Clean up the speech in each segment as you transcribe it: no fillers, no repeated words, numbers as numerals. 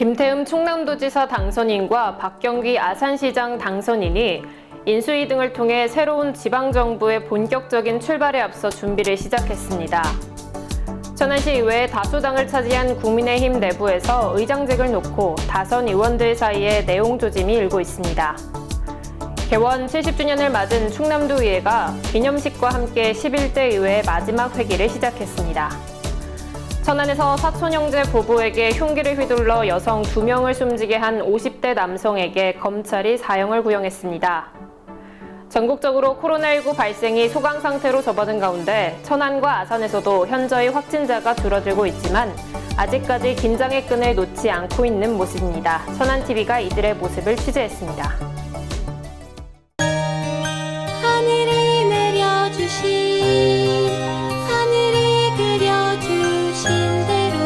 김태흠 충남도지사 당선인과 박경기 아산시장 당선인이 인수위 등을 통해 새로운 지방정부의 본격적인 출발에 앞서 준비를 시작했습니다. 천안시 이외에 다수당을 차지한 국민의힘 내부에서 의장직을 놓고 다선 의원들 사이에 내용 조짐이 일고 있습니다. 개원 70주년을 맞은 충남도의회가 기념식과 함께 11대 의회의 마지막 회기를 시작했습니다. 천안에서 사촌 형제 부부에게 흉기를 휘둘러 여성 2명을 숨지게 한 50대 남성에게 검찰이 사형을 구형했습니다. 전국적으로 코로나19 발생이 소강 상태로 접어든 가운데 천안과 아산에서도 현저히 확진자가 줄어들고 있지만 아직까지 긴장의 끈을 놓지 않고 있는 모습입니다. 천안TV가 이들의 모습을 취재했습니다. 하늘이 내려주신 하늘이 그려주신 대로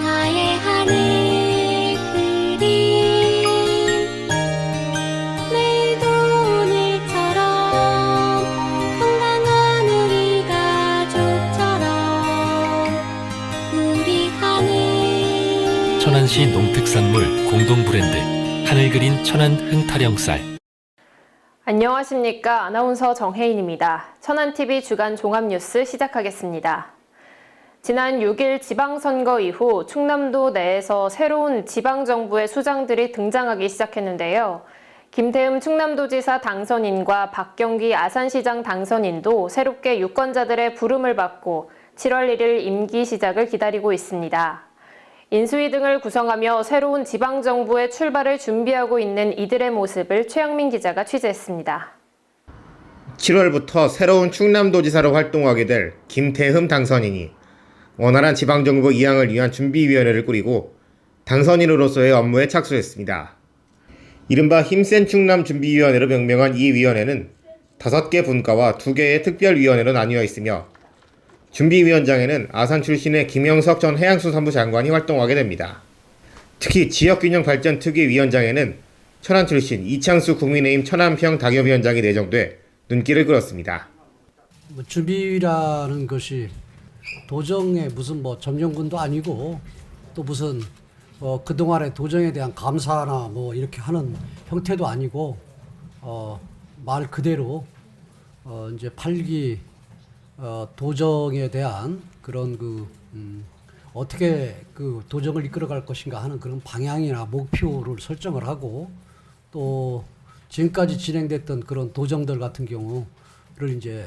나의 하늘 그림 내일도 오늘처럼 건강한 우리 가족처럼 우리 하늘 천안시 농특산물 공동 브랜드 하늘 그린 천안 흥타령쌀. 안녕하십니까. 아나운서 정혜인입니다. 천안TV 주간 종합뉴스 시작하겠습니다. 지난 6일 지방선거 이후 충남도 내에서 새로운 지방정부의 수장들이 등장하기 시작했는데요. 김태흠 충남도지사 당선인과 박경기 아산시장 당선인도 새롭게 유권자들의 부름을 받고 7월 1일 임기 시작을 기다리고 있습니다. 인수위 등을 구성하며 새로운 지방정부의 출발을 준비하고 있는 이들의 모습을 최영민 기자가 취재했습니다. 7월부터 새로운 충남도지사로 활동하게 될 김태흠 당선인이 원활한 지방정부 이양을 위한 준비위원회를 꾸리고 당선인으로서의 업무에 착수했습니다. 이른바 힘센 충남 준비위원회로 명명한 이 위원회는 5개 분과와 2개의 특별위원회로 나뉘어 있으며 준비위원장에는 아산 출신의 김영석 전 해양수산부 장관이 활동하게 됩니다. 특히 지역균형발전특위위원장에는 천안 출신 이창수 국민의힘 천안평 당협위원장이 내정돼 눈길을 끌었습니다. 준비위라는 것이 도정의 무슨 점령군도 아니고 또 무슨 그동안의 도정에 대한 감사나 이렇게 하는 형태도 아니고 말 그대로 이제 8기 도정에 대한 그런 어떻게 도정을 이끌어갈 것인가 하는 그런 방향이나 목표를 설정을 하고 또 지금까지 진행됐던 그런 도정들 같은 경우를 이제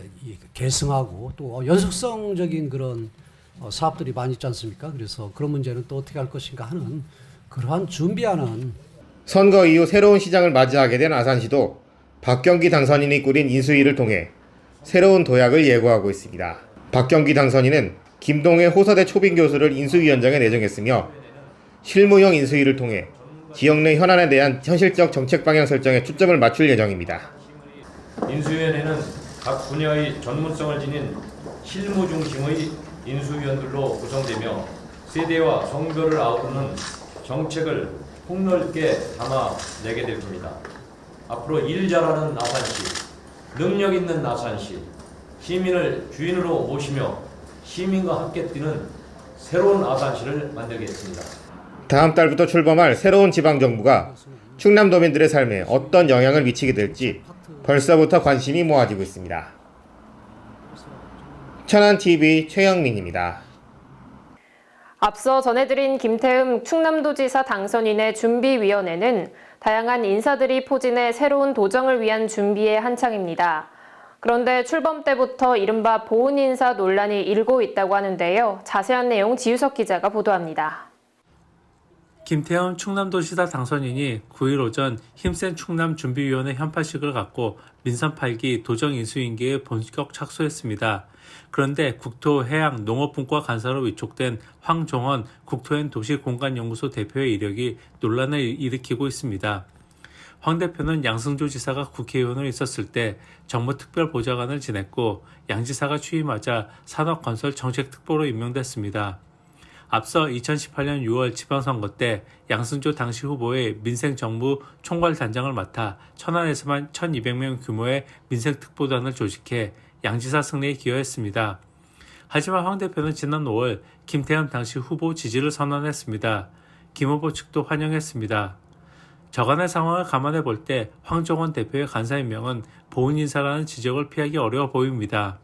계승하고 또 연속성적인 그런 사업들이 많이 있지 않습니까? 그래서 그런 문제는 또 어떻게 할 것인가 하는 그러한 준비하는. 선거 이후 새로운 시장을 맞이하게 된 아산시도 박경기 당선인이 꾸린 인수위를 통해 새로운 도약을 예고하고 있습니다. 박경기 당선인은 김동해 호서대 초빙 교수를 인수위원장에 내정했으며 실무형 인수위를 통해 지역 내 현안에 대한 현실적 정책 방향 설정에 초점을 맞출 예정입니다. 인수위원회는 각 분야의 전문성을 지닌 실무 중심의 인수위원들로 구성되며 세대와 성별을 아우르는 정책을 폭넓게 담아내게 될 겁니다. 앞으로 일 잘하는 아산시, 능력 있는 아산시, 시민을 주인으로 모시며 시민과 함께 뛰는 새로운 아산시를 만들겠습니다. 다음 달부터 출범할 새로운 지방정부가 충남도민들의 삶에 어떤 영향을 미치게 될지 벌써부터 관심이 모아지고 있습니다. 천안TV 최영민입니다. 앞서 전해드린 김태흠 충남도지사 당선인의 준비위원회는 다양한 인사들이 포진해 새로운 도정을 위한 준비에 한창입니다. 그런데 출범 때부터 이른바 보훈 인사 논란이 일고 있다고 하는데요. 자세한 내용 지유석 기자가 보도합니다. 김태흠 충남도지사 당선인이 9일 오전 힘센 충남 준비위원회 현판식을 갖고 민선 8기 도정 인수인계에 본격 착수했습니다. 그런데 국토, 해양, 농업분과 간사로 위촉된 황종헌 국토앤도시공간연구소 대표의 이력이 논란을 일으키고 있습니다. 황 대표는 양승조 지사가 국회의원으로 있었을 때 정무특별보좌관을 지냈고 양 지사가 취임하자 산업건설정책특보로 임명됐습니다. 앞서 2018년 6월 지방선거 때 양승조 당시 후보의 민생정무 총괄단장을 맡아 천안에서만 1,200명 규모의 민생특보단을 조직해 양 지사 승리에 기여했습니다. 하지만 황 대표는 지난 5월 김태흠 당시 후보 지지를 선언했습니다. 김 후보 측도 환영했습니다. 저간의 상황을 감안해 볼 때 황정원 대표의 간사 임명은 보훈 인사라는 지적을 피하기 어려워 보입니다.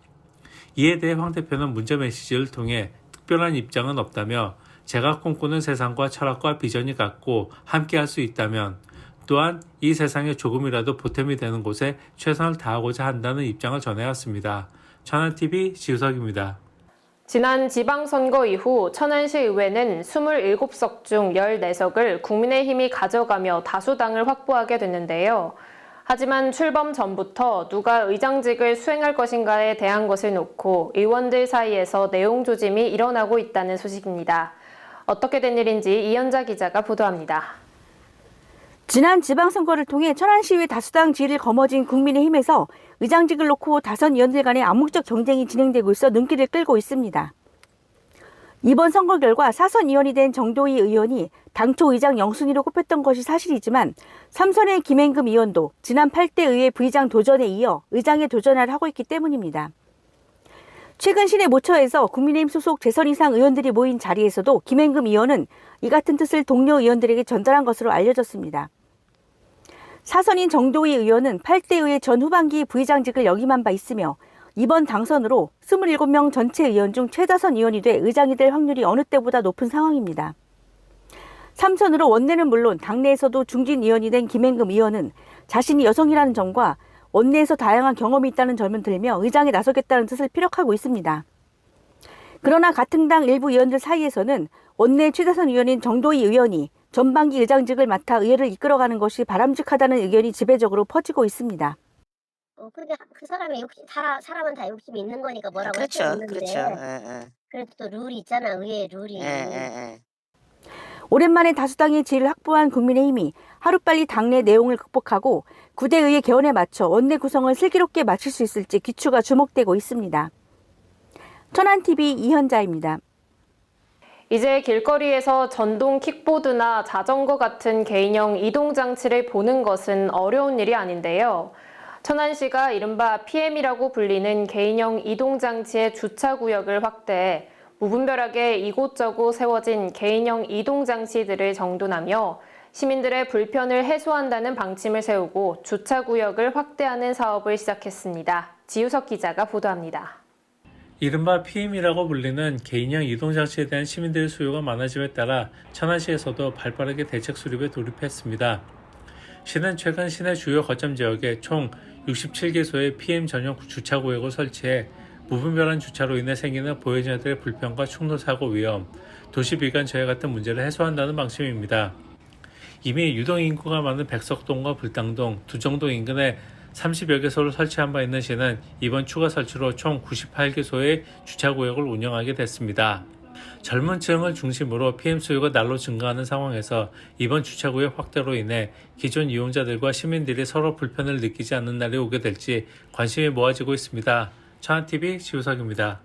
이에 대해 황 대표는 문자 메시지를 통해 특별한 입장은 없다며 제가 꿈꾸는 세상과 철학과 비전이 같고 함께할 수 있다면 또한 이 세상에 조금이라도 보탬이 되는 곳에 최선을 다하고자 한다는 입장을 전해왔습니다. 천안TV 지우석입니다. 지난 지방선거 이후 천안시 의회는 27석 중 14석을 국민의힘이 가져가며 다수당을 확보하게 됐는데요. 하지만 출범 전부터 누가 의장직을 수행할 것인가에 대한 것을 놓고 의원들 사이에서 내용 조짐이 일어나고 있다는 소식입니다. 어떻게 된 일인지 이현자 기자가 보도합니다. 지난 지방선거를 통해 천안시의회 다수당 지위를 거머쥔 국민의힘에서 의장직을 놓고 다선 의원들 간의 암묵적 경쟁이 진행되고 있어 눈길을 끌고 있습니다. 이번 선거 결과 사선 의원이 된 정도희 의원이 당초 의장 영순위로 꼽혔던 것이 사실이지만 3선의 김행금 의원도 지난 8대 의회 부의장 도전에 이어 의장에 도전을 하고 있기 때문입니다. 최근 시내 모처에서 국민의힘 소속 재선 이상 의원들이 모인 자리에서도 김행금 의원은 이 같은 뜻을 동료 의원들에게 전달한 것으로 알려졌습니다. 사선인 정도희 의원은 8대 의회 전 후반기 부의장직을 역임한 바 있으며 이번 당선으로 27명 전체 의원 중 최다선 의원이 돼 의장이 될 확률이 어느 때보다 높은 상황입니다. 3선으로 원내는 물론 당내에서도 중진 의원이 된 김행금 의원은 자신이 여성이라는 점과 원내에서 다양한 경험이 있다는 점을 들며 의장에 나서겠다는 뜻을 피력하고 있습니다. 그러나 같은 당 일부 의원들 사이에서는 원내 최다선 의원인 정도희 의원이 전반기 의장직을 맡아 의회를 이끌어가는 것이 바람직하다는 의견이 지배적으로 퍼지고 있습니다. 그러니까 그 사람이 욕심, 사람은 다 욕심이 있는 거니까 뭐라고 할 수 그렇죠, 없는데 그렇죠. 그래도 또 룰이 있잖아, 의회 룰이. 오랜만에 다수당의 지위를 확보한 국민의힘이 하루빨리 당내 내용을 극복하고 9대 의회 개헌에 맞춰 원내 구성을 슬기롭게 마칠 수 있을지 귀추가 주목되고 있습니다. 천안TV 이현자입니다. 이제 길거리에서 전동 킥보드나 자전거 같은 개인형 이동장치를 보는 것은 어려운 일이 아닌데요. 천안시가 이른바 PM이라고 불리는 개인형 이동장치의 주차구역을 확대해 무분별하게 이곳저곳 세워진 개인형 이동장치들을 정돈하며 시민들의 불편을 해소한다는 방침을 세우고 주차구역을 확대하는 사업을 시작했습니다. 지우석 기자가 보도합니다. 이른바 PM이라고 불리는 개인형 이동장치에 대한 시민들의 수요가 많아짐에 따라 천안시에서도 발빠르게 대책 수립에 돌입했습니다. 시는 최근 시내 주요 거점 지역에 총 67개소의 PM 전용 주차구역을 설치해 무분별한 주차로 인해 생기는 보행자들의 불편과 충돌사고 위험, 도시비관 저해 같은 문제를 해소한다는 방침입니다. 이미 유동인구가 많은 백석동과 불당동, 두정동 인근에 30여 개소를 설치한 바 있는 시는 이번 추가 설치로 총 98개소의 주차구역을 운영하게 됐습니다. 젊은 층을 중심으로 PM 수요가 날로 증가하는 상황에서 이번 주차구역 확대로 인해 기존 이용자들과 시민들이 서로 불편을 느끼지 않는 날이 오게 될지 관심이 모아지고 있습니다. 천안TV 지우석입니다.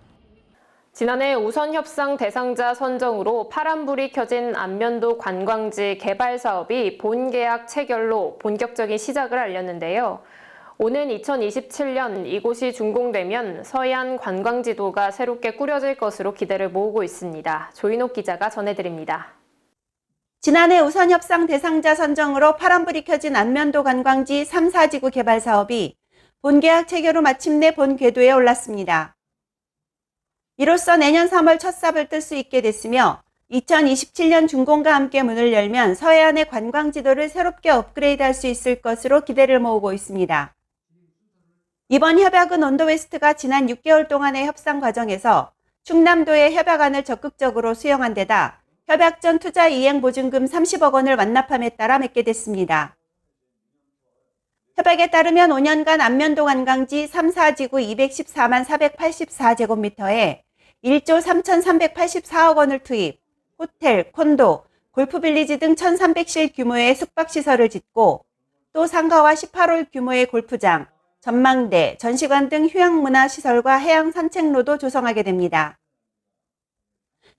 지난해 우선협상 대상자 선정으로 파란불이 켜진 안면도 관광지 개발 사업이 본계약 체결로 본격적인 시작을 알렸는데요. 오는 2027년 이곳이 준공되면 서해안 관광지도가 새롭게 꾸려질 것으로 기대를 모으고 있습니다. 조인옥 기자가 전해드립니다. 지난해 우선협상 대상자 선정으로 파란불이 켜진 안면도 관광지 3, 4지구 개발 사업이 본계약 체결 후 마침내 본 궤도에 올랐습니다. 이로써 내년 3월 첫 삽을 뜰 수 있게 됐으며 2027년 준공과 함께 문을 열면 서해안의 관광지도를 새롭게 업그레이드할 수 있을 것으로 기대를 모으고 있습니다. 이번 협약은 온도웨스트가 지난 6개월 동안의 협상 과정에서 충남도의 협약안을 적극적으로 수용한 데다 협약 전 투자 이행 보증금 30억 원을 완납함에 따라 맺게 됐습니다. 협약에 따르면 5년간 안면도 관광지 3, 4지구 214만 484제곱미터에 1조 3,384억 원을 투입, 호텔, 콘도, 골프빌리지 등 1,300실 규모의 숙박시설을 짓고 또 상가와 18홀 규모의 골프장, 전망대, 전시관 등 휴양문화시설과 해양 산책로도 조성하게 됩니다.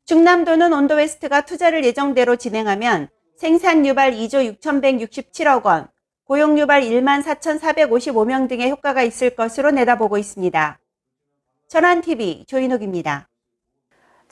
충남도는 온도웨스트가 투자를 예정대로 진행하면 생산 유발 2조 6,167억 원, 고용 유발 1만 4,455명 등의 효과가 있을 것으로 내다보고 있습니다. 천안TV 조인옥입니다.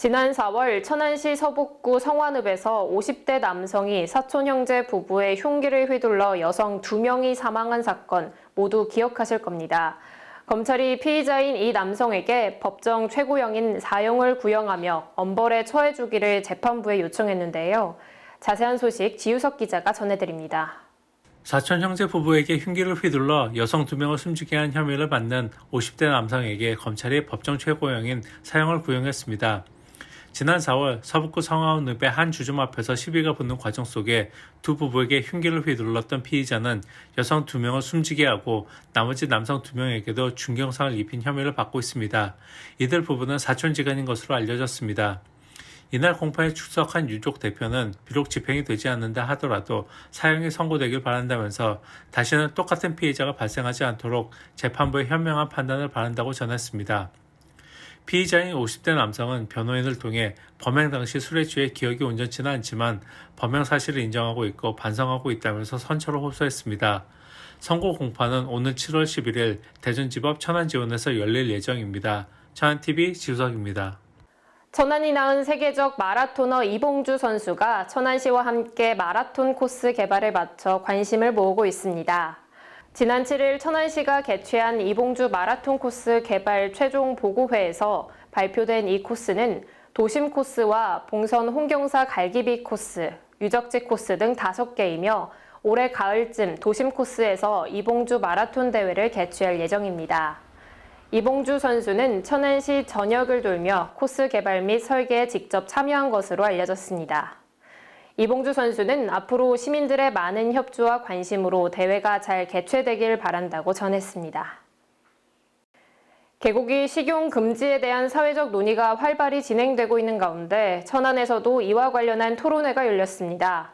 지난 4월 천안시 서북구 성완읍에서 50대 남성이 사촌 형제 부부의 흉기를 휘둘러 여성 2명이 사망한 사건 모두 기억하실 겁니다. 검찰이 피의자인 이 남성에게 법정 최고형인 사형을 구형하며 엄벌에 처해주기를 재판부에 요청했는데요. 자세한 소식 지우석 기자가 전해드립니다. 사촌 형제 부부에게 흉기를 휘둘러 여성 2명을 숨지게 한 혐의를 받는 50대 남성에게 검찰이 법정 최고형인 사형을 구형했습니다. 지난 4월 서북구 성완읍의 한 주점 앞에서 시비가 붙는 과정 속에 두 부부에게 흉기를 휘둘렀던 피의자는 여성 2명을 숨지게 하고 나머지 남성 2명에게도 중경상을 입힌 혐의를 받고 있습니다. 이들 부부는 사촌지간인 것으로 알려졌습니다. 이날 공판에 출석한 유족 대표는 비록 집행이 되지 않는다 하더라도 사형이 선고되길 바란다면서 다시는 똑같은 피해자가 발생하지 않도록 재판부의 현명한 판단을 바란다고 전했습니다. 피의자인 50대 남성은 변호인을 통해 범행 당시 술에 취해 기억이 온전치는 않지만 범행 사실을 인정하고 있고 반성하고 있다면서 선처를 호소했습니다. 선고 공판은 오늘 7월 11일 대전지법 천안지원에서 열릴 예정입니다. 천안TV 지우석입니다. 천안이 낳은 세계적 마라토너 이봉주 선수가 천안시와 함께 마라톤 코스 개발에 맞춰 관심을 모으고 있습니다. 지난 7일 천안시가 개최한 이봉주 마라톤 코스 개발 최종 보고회에서 발표된 이 코스는 도심 코스와 봉선 홍경사 갈기비 코스, 유적지 코스 등 5개이며 올해 가을쯤 도심 코스에서 이봉주 마라톤 대회를 개최할 예정입니다. 이봉주 선수는 천안시 전역을 돌며 코스 개발 및 설계에 직접 참여한 것으로 알려졌습니다. 이봉주 선수는 앞으로 시민들의 많은 협조와 관심으로 대회가 잘 개최되길 바란다고 전했습니다. 개고기 식용 금지에 대한 사회적 논의가 활발히 진행되고 있는 가운데 천안에서도 이와 관련한 토론회가 열렸습니다.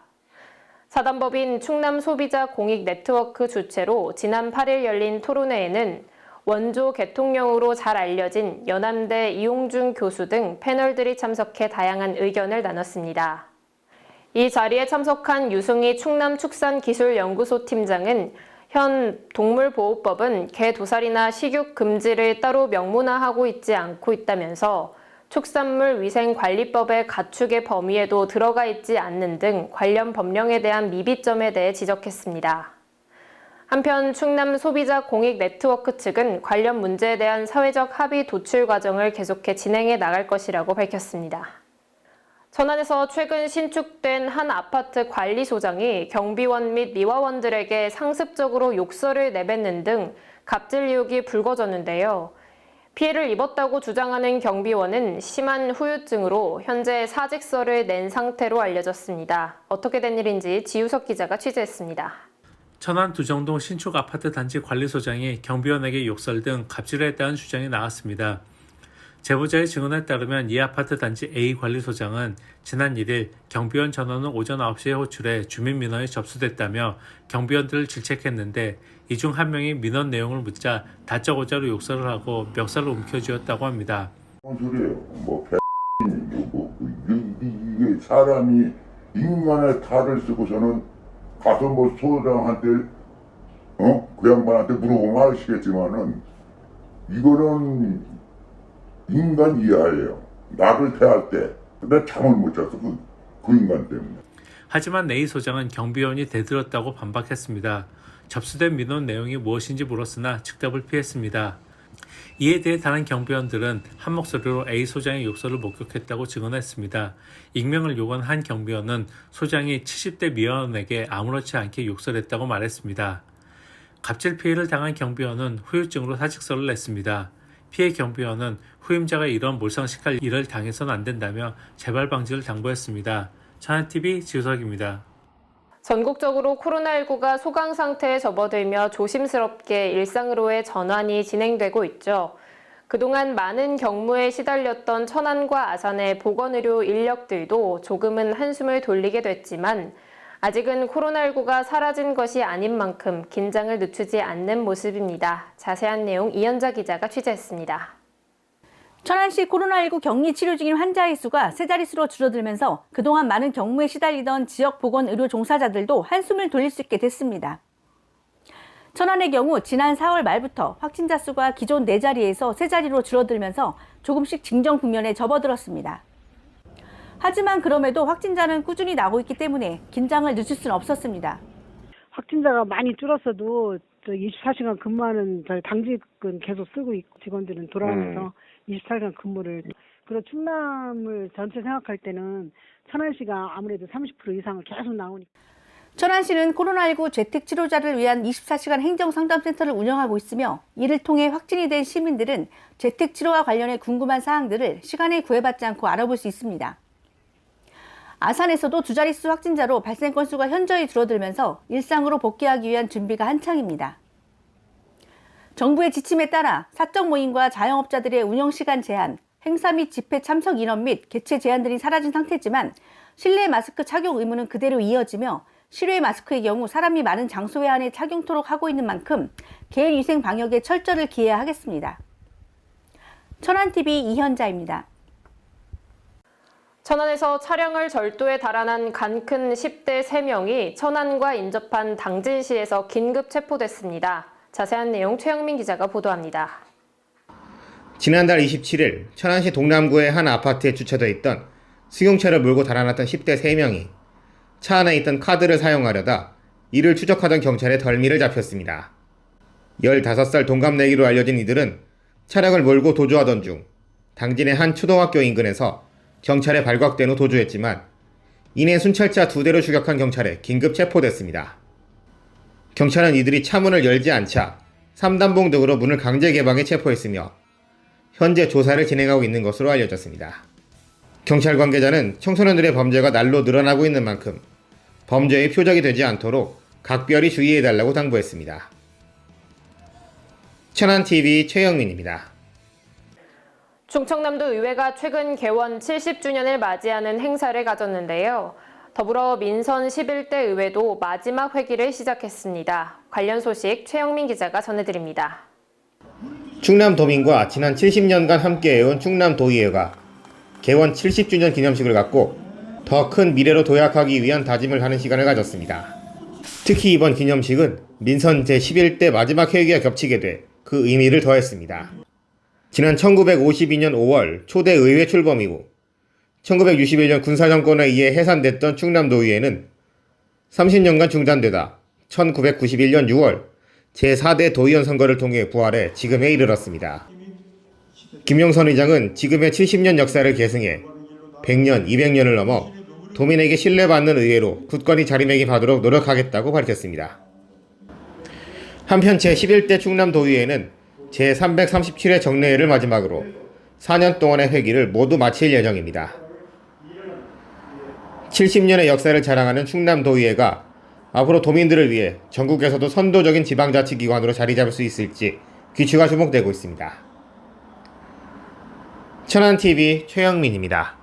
사단법인 충남소비자공익네트워크 주최로 지난 8일 열린 토론회에는 원조 개통령으로 잘 알려진 연암대 이용준 교수 등 패널들이 참석해 다양한 의견을 나눴습니다. 이 자리에 참석한 유승희 충남축산기술연구소 팀장은 현 동물보호법은 개 도살이나 식육 금지를 따로 명문화하고 있지 않고 있다면서 축산물위생관리법의 가축의 범위에도 들어가 있지 않는 등 관련 법령에 대한 미비점에 대해 지적했습니다. 한편 충남소비자공익네트워크 측은 관련 문제에 대한 사회적 합의 도출 과정을 계속해 진행해 나갈 것이라고 밝혔습니다. 천안에서 최근 신축된 한 아파트 관리소장이 경비원 및 미화원들에게 상습적으로 욕설을 내뱉는 등 갑질 의혹이 불거졌는데요. 피해를 입었다고 주장하는 경비원은 심한 후유증으로 현재 사직서를 낸 상태로 알려졌습니다. 어떻게 된 일인지 지우석 기자가 취재했습니다. 천안 두정동 신축 아파트 단지 관리소장이 경비원에게 욕설 등 갑질을 했다는 주장이 나왔습니다. 제보자의 증언에 따르면 이 아파트 단지 A 관리소장은 지난 1일 경비원 전원은 오전 9시에 호출해 주민민원이 접수됐다며 경비원들을 질책했는데 이 중 한 명이 민원 내용을 묻자 다짜고짜로 욕설을 하고 멱살을 움켜쥐었다고 합니다. 뭔 소리예요? 이게 사람이 인간의 탈을 쓰고서는 가서 소장한테 그 양반한테 물어보면 아시겠지만은 이거는 인간 이하예요. 나를 대할 때 내가 잠을 못 잤어. 그 인간 때문에. 하지만 A 소장은 경비원이 대들었다고 반박했습니다. 접수된 민원 내용이 무엇인지 물었으나 즉답을 피했습니다. 이에 대해 다른 경비원들은 한 목소리로 A 소장의 욕설을 목격했다고 증언했습니다. 익명을 요구한 한 경비원은 소장이 70대 미화원에게 아무렇지 않게 욕설했다고 말했습니다. 갑질 피해를 당한 경비원은 후유증으로 사직서를 냈습니다. 피해 경비원은 후임자가 이런 몰상식할 일을 당해서는 안 된다며 재발 방지를 당부했습니다. 천안TV 지우석입니다. 전국적으로 코로나19가 소강 상태에 접어들며 조심스럽게 일상으로의 전환이 진행되고 있죠. 그동안 많은 경무에 시달렸던 천안과 아산의 보건의료 인력들도 조금은 한숨을 돌리게 됐지만 아직은 코로나19가 사라진 것이 아닌 만큼 긴장을 늦추지 않는 모습입니다. 자세한 내용 이현자 기자가 취재했습니다. 천안시 코로나19 격리 치료 중인 환자의 수가 세 자릿수로 줄어들면서 그동안 많은 경무에 시달리던 지역 보건의료 종사자들도 한숨을 돌릴 수 있게 됐습니다. 천안의 경우 지난 4월 말부터 확진자 수가 기존 4자리에서 3자리로 줄어들면서 조금씩 진정 국면에 접어들었습니다. 하지만 그럼에도 확진자는 꾸준히 나오고 있기 때문에 긴장을 늦출 수는 없었습니다. 확진자가 많이 줄었어도 24시간 근무하는 저희 당직은 계속 쓰고 있고 직원들은 돌아오면서 24시간 근무를 그리고 충남을 전체 생각할 때는 천안시가 아무래도 30% 이상을 계속 나오니까. 천안시는 코로나19 재택치료자를 위한 24시간 행정상담센터를 운영하고 있으며 이를 통해 확진이 된 시민들은 재택치료와 관련해 궁금한 사항들을 시간에 구애받지 않고 알아볼 수 있습니다. 아산에서도 두 자릿수 확진자로 발생 건수가 현저히 줄어들면서 일상으로 복귀하기 위한 준비가 한창입니다. 정부의 지침에 따라 사적 모임과 자영업자들의 운영시간 제한, 행사 및 집회 참석 인원 및 개최 제한들이 사라진 상태지만 실내 마스크 착용 의무는 그대로 이어지며 실외 마스크의 경우 사람이 많은 장소에 한해 착용토록 하고 있는 만큼 개인위생 방역에 철저를 기해야 하겠습니다. 천안TV 이현자입니다. 천안에서 차량을 절도해 달아난 간큰 10대 3명이 천안과 인접한 당진시에서 긴급 체포됐습니다. 자세한 내용 최영민 기자가 보도합니다. 지난달 27일 천안시 동남구의 한 아파트에 주차되어 있던 승용차를 몰고 달아났던 10대 3명이 차 안에 있던 카드를 사용하려다 이를 추적하던 경찰에 덜미를 잡혔습니다. 15살 동갑내기로 알려진 이들은 차량을 몰고 도주하던 중 당진의 한 초등학교 인근에서 경찰에 발각된 후 도주했지만 이내 순찰차 2대를 추격한 경찰에 긴급 체포됐습니다. 경찰은 이들이 차문을 열지 않자 3단봉 등으로 문을 강제 개방해 체포했으며 현재 조사를 진행하고 있는 것으로 알려졌습니다. 경찰 관계자는 청소년들의 범죄가 날로 늘어나고 있는 만큼 범죄의 표적이 되지 않도록 각별히 주의해달라고 당부했습니다. 천안TV 최영민입니다. 충청남도 의회가 최근 개원 70주년을 맞이하는 행사를 가졌는데요. 더불어 민선 11대 의회도 마지막 회기를 시작했습니다. 관련 소식 최영민 기자가 전해드립니다. 충남도민과 지난 70년간 함께해온 충남도의회가 개원 70주년 기념식을 갖고 더 큰 미래로 도약하기 위한 다짐을 하는 시간을 가졌습니다. 특히 이번 기념식은 민선 제11대 마지막 회기와 겹치게 돼 그 의미를 더했습니다. 지난 1952년 5월 초대 의회 출범 이후 1961년 군사정권에 의해 해산됐던 충남도의회는 30년간 중단되다 1991년 6월 제4대 도의원 선거를 통해 부활해 지금에 이르렀습니다. 김영선 의장은 지금의 70년 역사를 계승해 100년, 200년을 넘어 도민에게 신뢰받는 의회로 굳건히 자리매김하도록 노력하겠다고 밝혔습니다. 한편 제11대 충남도의회는 제337회 정례회를 마지막으로 4년 동안의 회기를 모두 마칠 예정입니다. 70년의 역사를 자랑하는 충남도의회가 앞으로 도민들을 위해 전국에서도 선도적인 지방자치기관으로 자리 잡을 수 있을지 귀추가 주목되고 있습니다. 천안TV 최영민입니다.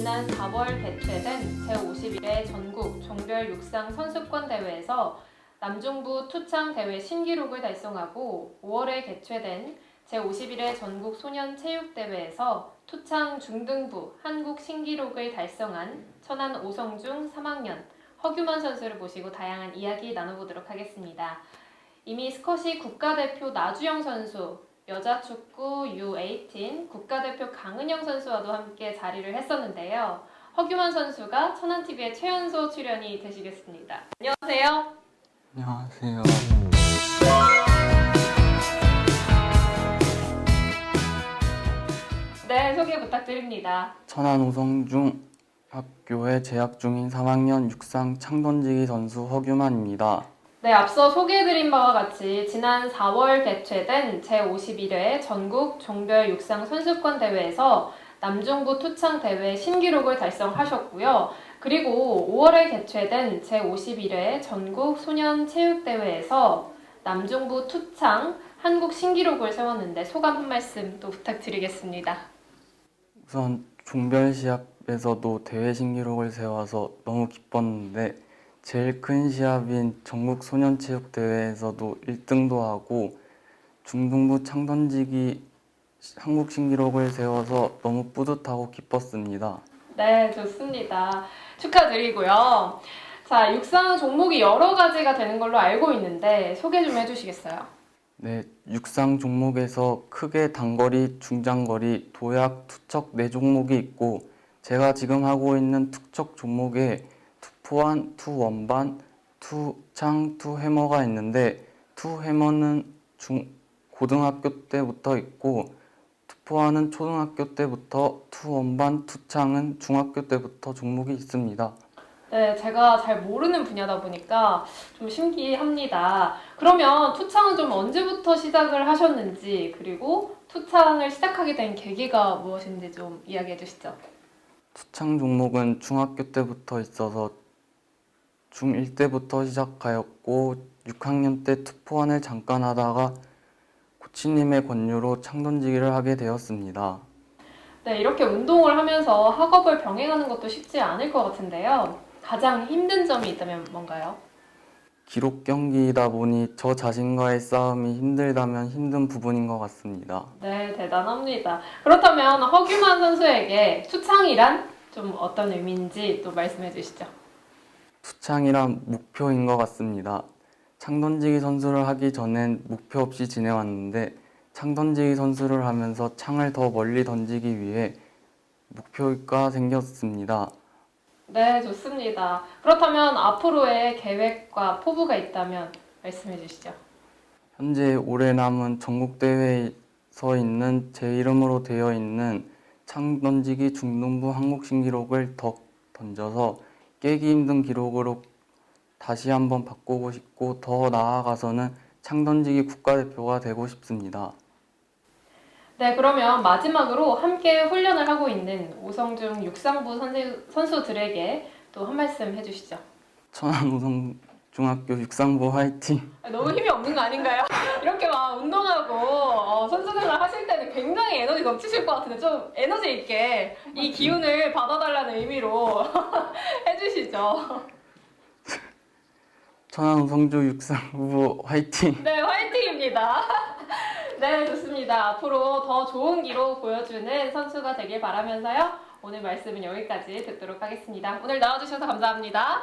지난 4월 개최된 제51회 전국 종별 육상 선수권 대회에서 남중부 투창 대회 신기록을 달성하고 5월에 개최된 제51회 전국 소년 체육 대회에서 투창 중등부 한국 신기록을 달성한 천안 오성중 3학년 허규만 선수를 모시고 다양한 이야기 나눠보도록 하겠습니다. 이미 스쿼시 국가대표 나주영 선수, 여자축구 U18 국가대표 강은영 선수와도 함께 자리를 했었는데요. 허규만 선수가 천안TV의 최연소 출연이 되시겠습니다. 안녕하세요. 안녕하세요. 네, 소개 부탁드립니다. 천안 오성중 학교에 재학 중인 3학년 육상 창던지기 선수 허규만입니다. 네, 앞서 소개해드린 바와 같이 지난 4월 개최된 제51회 전국 종별 육상 선수권 대회에서 남중부 투창 대회 신기록을 달성하셨고요. 그리고 5월에 개최된 제51회 전국 소년 체육 대회에서 남중부 투창 한국 신기록을 세웠는데 소감 한 말씀 또 부탁드리겠습니다. 우선 종별 시합에서도 대회 신기록을 세워서 너무 기뻤는데 제일 큰 시합인 전국 소년체육대회에서도 1등도 하고 중등부 창던지기 한국 신기록을 세워서 너무 뿌듯하고 기뻤습니다. 네, 좋습니다. 축하드리고요. 자, 육상 종목이 여러 가지가 되는 걸로 알고 있는데 소개 좀 해주시겠어요? 네, 육상 종목에서 크게 단거리, 중장거리, 도약, 투척 4종목이 있고 제가 지금 하고 있는 투척 종목에 투포환, 투원반, 투창, 투해머가 있는데 투해머는 고등학교 때부터 있고 투포환은 초등학교 때부터, 투원반, 투창은 중학교 때부터 종목이 있습니다. 네, 제가 잘 모르는 분야다 보니까 좀 신기합니다. 그러면 투창은 좀 언제부터 시작을 하셨는지, 그리고 투창을 시작하게 된 계기가 무엇인지 좀 이야기해 주시죠. 투창 종목은 중학교 때부터 있어서 중1 때부터 시작하였고 6학년 때 투포환을 잠깐 하다가 코치님의 권유로 창던지기를 하게 되었습니다. 네, 이렇게 운동을 하면서 학업을 병행하는 것도 쉽지 않을 것 같은데요. 가장 힘든 점이 있다면 뭔가요? 기록 경기이다 보니 저 자신과의 싸움이 힘들다면 힘든 부분인 것 같습니다. 네, 대단합니다. 그렇다면 허규만 선수에게 투창이란 좀 어떤 의미인지 또 말씀해 주시죠. 투창이란 목표인 것 같습니다. 창던지기 선수를 하기 전엔 목표 없이 지내왔는데 창던지기 선수를 하면서 창을 더 멀리 던지기 위해 목표가 생겼습니다. 네, 좋습니다. 그렇다면 앞으로의 계획과 포부가 있다면 말씀해 주시죠. 현재 올해 남은 전국대회에서 있는 제 이름으로 되어 있는 창던지기 중등부 한국 신기록을 더 던져서 깨기 힘든 기록으로 다시 한번 바꾸고 싶고 더 나아가서는 창던지기 국가대표가 되고 싶습니다. 네, 그러면 마지막으로 함께 훈련을 하고 있는 오성중 육상부 선수들에게 또 한 말씀 해주시죠. 천안 오성중학교 육상부 화이팅! 너무 힘이 없는 거 아닌가요? 이렇게 막 운동하고 선수생활 하실 때는 굉장히 에너지 넘치실 것 같은데 좀 에너지 있게 이 기운을 받아달라는 의미로 해주시죠. 천안 오성중 육상부 화이팅! 네, 화이팅입니다. 네, 좋습니다. 앞으로 더 좋은 기록 보여주는 선수가 되길 바라면서요. 오늘 말씀은 여기까지 듣도록 하겠습니다. 오늘 나와주셔서 감사합니다.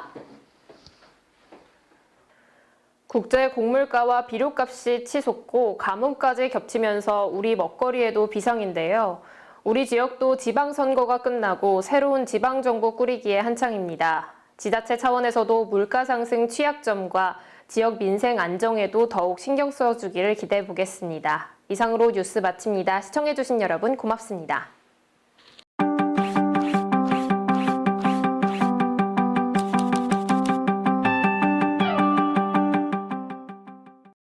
국제 곡물가와 비료값이 치솟고 가뭄까지 겹치면서 우리 먹거리에도 비상인데요. 우리 지역도 지방선거가 끝나고 새로운 지방정부 꾸리기에 한창입니다. 지자체 차원에서도 물가 상승 취약점과 지역 민생 안정에도 더욱 신경 써주기를 기대해 보겠습니다. 이상으로 뉴스 마칩니다. 시청해주신 여러분 고맙습니다.